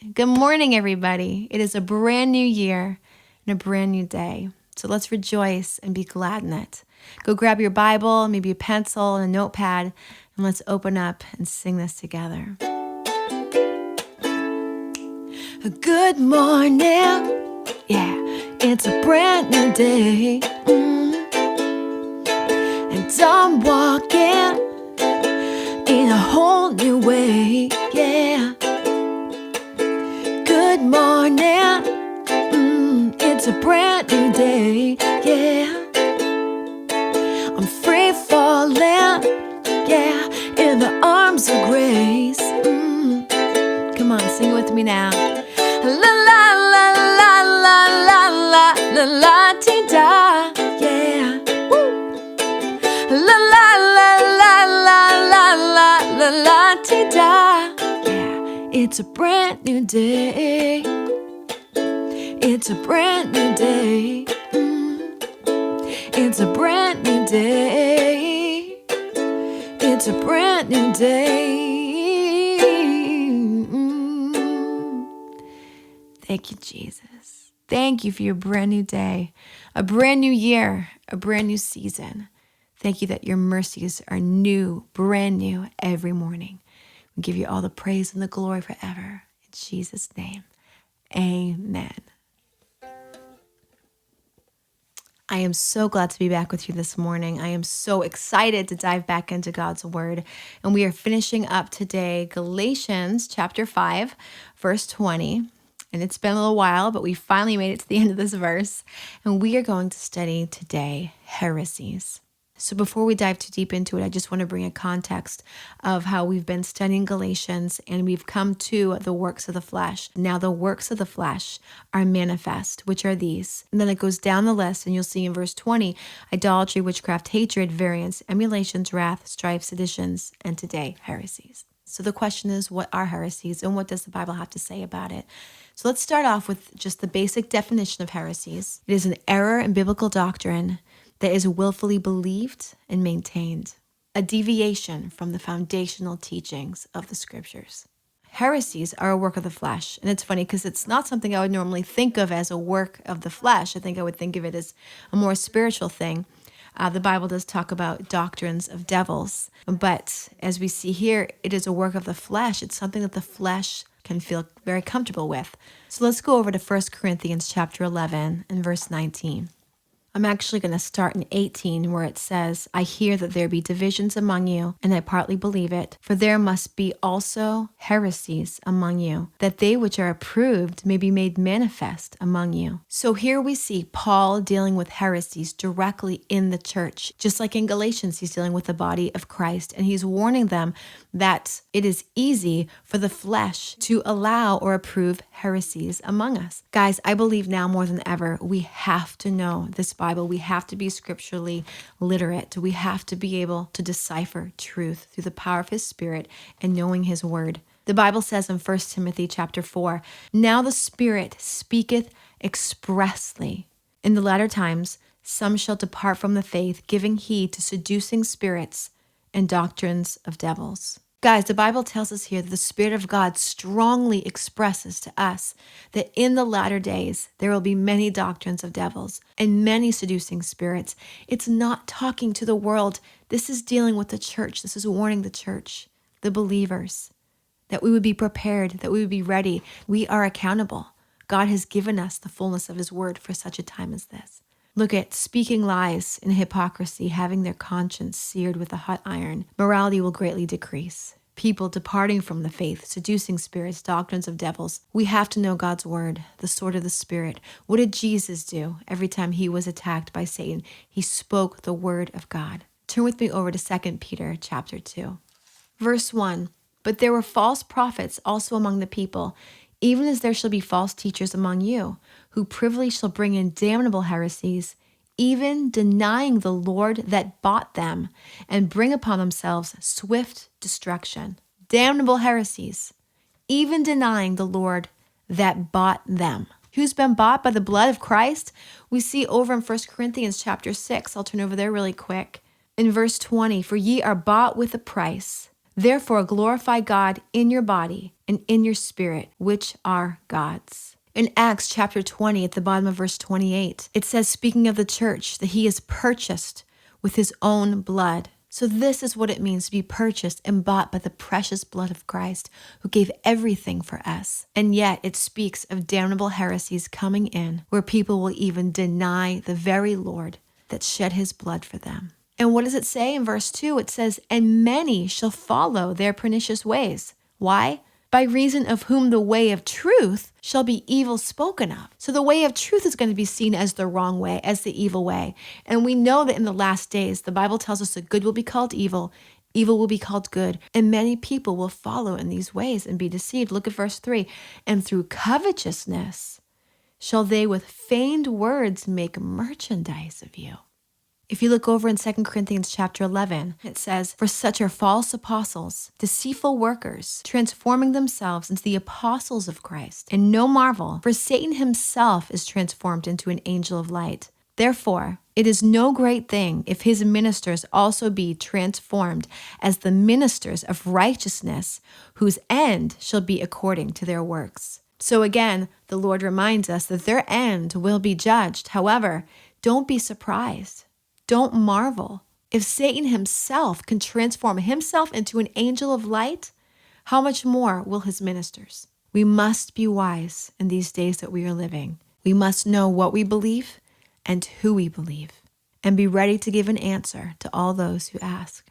Good morning, everybody. It is a brand new year and a brand new day. So let's rejoice and be glad in it. Go grab your Bible, maybe a pencil and a notepad, and let's open up and sing this together. Good morning. Yeah, it's a brand new day. And I'm walking in a whole new way. Yeah. Good morning, it's a brand new day, yeah. I'm free falling, yeah, in the arms of grace. Come on, sing it with me now. La la la la la la la la la ti da, yeah. Woo. La la la la la la la la la ti da. It's a brand new day. It's a brand new day. It's a brand new day. It's a brand new day. Thank you, Jesus. Thank you for your brand new day, a brand new year, a brand new season. Thank you that your mercies are new, brand new every morning. We give you all the praise and the glory forever. In Jesus' name, amen. I am so glad to be back with you this morning. I am so excited to dive back into God's word. And we are finishing up today Galatians chapter 5, verse 20. And it's been a little while, but we finally made it to the end of this verse. And we are going to study today heresies. So before we dive too deep into it, I just want to bring a context of how we've been studying Galatians and we've come to the works of the flesh. Now the works of the flesh are manifest, which are these. And then it goes down the list and you'll see in verse 20, idolatry, witchcraft, hatred, variance, emulations, wrath, strife, seditions, and today, heresies. So the question is, what are heresies and what does the Bible have to say about it? So let's start off with just the basic definition of heresies. It is an error in biblical doctrine that is willfully believed and maintained, a deviation from the foundational teachings of the scriptures. Heresies are a work of the flesh. And it's funny because it's not something I would normally think of as a work of the flesh. I think I would think of it as a more spiritual thing. The Bible does talk about doctrines of devils. But as we see here, it is a work of the flesh. It's something that the flesh can feel very comfortable with. So let's go over to 1 Corinthians chapter 11 and verse 19. I'm actually going to start in 18 where it says, I hear that there be divisions among you, and I partly believe it, for there must be also heresies among you, that they which are approved may be made manifest among you. So here we see Paul dealing with heresies directly in the church. Just like in Galatians, he's dealing with the body of Christ, and he's warning them that it is easy for the flesh to allow or approve heresies among us. Guys, I believe now more than ever, we have to know this Bible. We have to be scripturally literate. We have to be able to decipher truth through the power of his Spirit and knowing his word. The Bible says in 1 Timothy chapter 4, now the Spirit speaketh expressly. In the latter times, some shall depart from the faith, giving heed to seducing spirits and doctrines of devils. Guys, the Bible tells us here that the Spirit of God strongly expresses to us that in the latter days, there will be many doctrines of devils and many seducing spirits. It's not talking to the world. This is dealing with the church. This is warning the church, the believers, that we would be prepared, that we would be ready. We are accountable. God has given us the fullness of his word for such a time as this. Look at speaking lies and hypocrisy, having their conscience seared with a hot iron. Morality will greatly decrease. People departing from the faith, seducing spirits, doctrines of devils. We have to know God's word, the sword of the Spirit. What did Jesus do every time he was attacked by Satan? He spoke the word of God. Turn with me over to 2 Peter chapter 2. Verse 1, but there were false prophets also among the people, even as there shall be false teachers among you, who privily shall bring in damnable heresies, even denying the Lord that bought them, and bring upon themselves swift destruction. Damnable heresies, even denying the Lord that bought them. Who's been bought by the blood of Christ? We see over in 1 Corinthians chapter 6. I'll turn over there really quick. In verse 20, for ye are bought with a price. Therefore, glorify God in your body and in your spirit, which are God's. In Acts chapter 20, at the bottom of verse 28, it says, speaking of the church, that he is purchased with his own blood. So this is what it means to be purchased and bought by the precious blood of Christ, who gave everything for us. And yet it speaks of damnable heresies coming in, where people will even deny the very Lord that shed his blood for them. And what does it say in verse 2? It says, and many shall follow their pernicious ways. Why? By reason of whom the way of truth shall be evil spoken of. So the way of truth is going to be seen as the wrong way, as the evil way. And we know that in the last days, the Bible tells us that good will be called evil, evil will be called good, and many people will follow in these ways and be deceived. Look at verse 3. And through covetousness shall they with feigned words make merchandise of you. If you look over in 2 Corinthians chapter 11, it says, for such are false apostles, deceitful workers, transforming themselves into the apostles of Christ. And no marvel, for Satan himself is transformed into an angel of light. Therefore, it is no great thing if his ministers also be transformed as the ministers of righteousness, whose end shall be according to their works. So again, the Lord reminds us that their end will be judged. However, don't be surprised. Don't marvel. If Satan himself can transform himself into an angel of light, how much more will his ministers? We must be wise in these days that we are living. We must know what we believe and who we believe, and be ready to give an answer to all those who ask.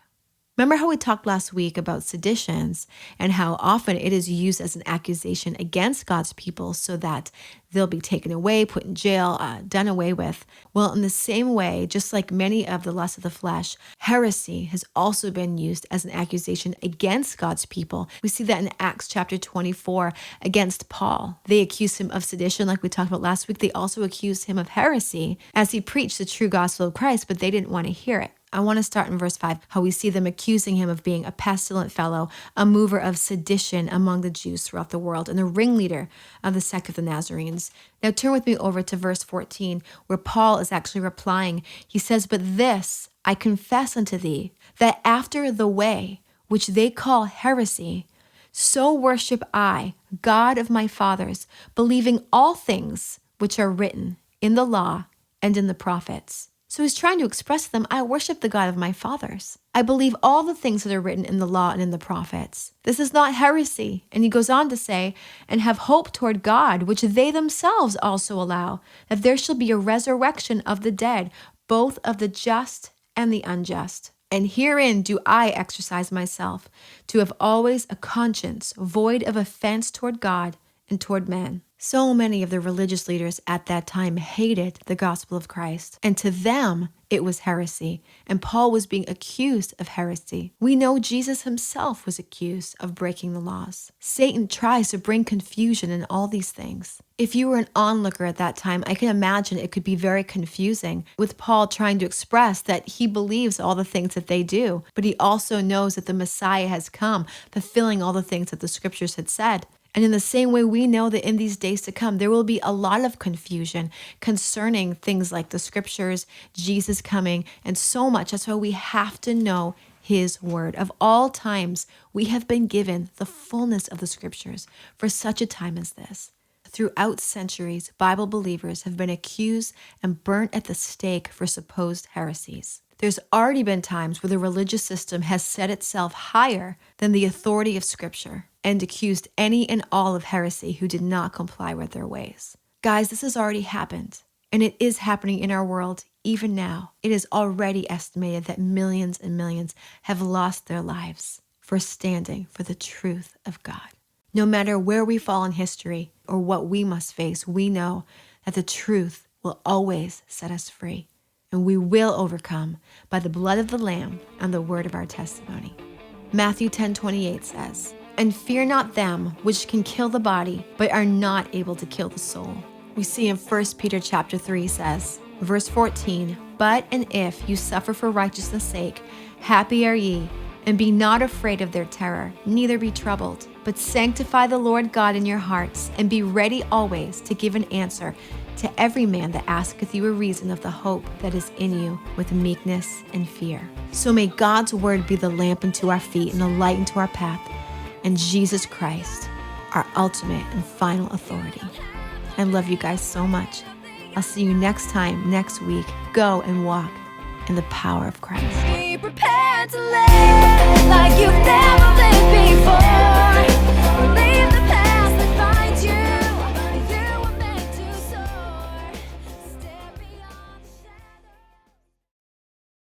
Remember how we talked last week about seditions and how often it is used as an accusation against God's people so that they'll be taken away, put in jail, done away with. Well, in the same way, just like many of the lusts of the flesh, heresy has also been used as an accusation against God's people. We see that in Acts chapter 24 against Paul. They accused him of sedition, like we talked about last week. They also accused him of heresy as he preached the true gospel of Christ, but they didn't want to hear it. I want to start in verse 5, how we see them accusing him of being a pestilent fellow, a mover of sedition among the Jews throughout the world, and a ringleader of the sect of the Nazarenes. Now turn with me over to verse 14, where Paul is actually replying. He says, but this I confess unto thee, that after the way which they call heresy, so worship I, God of my fathers, believing all things which are written in the law and in the prophets. So he's trying to express to them, I worship the God of my fathers. I believe all the things that are written in the law and in the prophets. This is not heresy. And he goes on to say, and have hope toward God, which they themselves also allow, that there shall be a resurrection of the dead, both of the just and the unjust. And herein do I exercise myself, to have always a conscience void of offense toward God and toward men. So many of the religious leaders at that time hated the gospel of Christ, and to them it was heresy, and Paul was being accused of heresy. We know Jesus himself was accused of breaking the laws. Satan tries to bring confusion in all these things. If you were an onlooker at that time, I can imagine it could be very confusing with Paul trying to express that he believes all the things that they do, but he also knows that the Messiah has come, fulfilling all the things that the scriptures had said. And in the same way, we know that in these days to come, there will be a lot of confusion concerning things like the scriptures, Jesus coming, and so much. That's why we have to know his word. Of all times, we have been given the fullness of the scriptures for such a time as this. Throughout centuries, Bible believers have been accused and burnt at the stake for supposed heresies. There's already been times where the religious system has set itself higher than the authority of Scripture and accused any and all of heresy who did not comply with their ways. Guys, this has already happened, and it is happening in our world even now. It is already estimated that millions and millions have lost their lives for standing for the truth of God. No matter where we fall in history or what we must face, we know that the truth will always set us free. And we will overcome by the blood of the Lamb and the word of our testimony. Matthew 10:28 says, and fear not them which can kill the body, but are not able to kill the soul. We see in 1 Peter chapter 3 says, verse 14, but and if you suffer for righteousness' sake, happy are ye, and be not afraid of their terror, neither be troubled. But sanctify the Lord God in your hearts, and be ready always to give an answer to every man that asketh you a reason of the hope that is in you with meekness and fear. So may God's word be the lamp unto our feet and the light unto our path, and Jesus Christ, our ultimate and final authority. I love you guys so much. I'll see you next time, next week. Go and walk in the power of Christ. Be prepared to live like you've never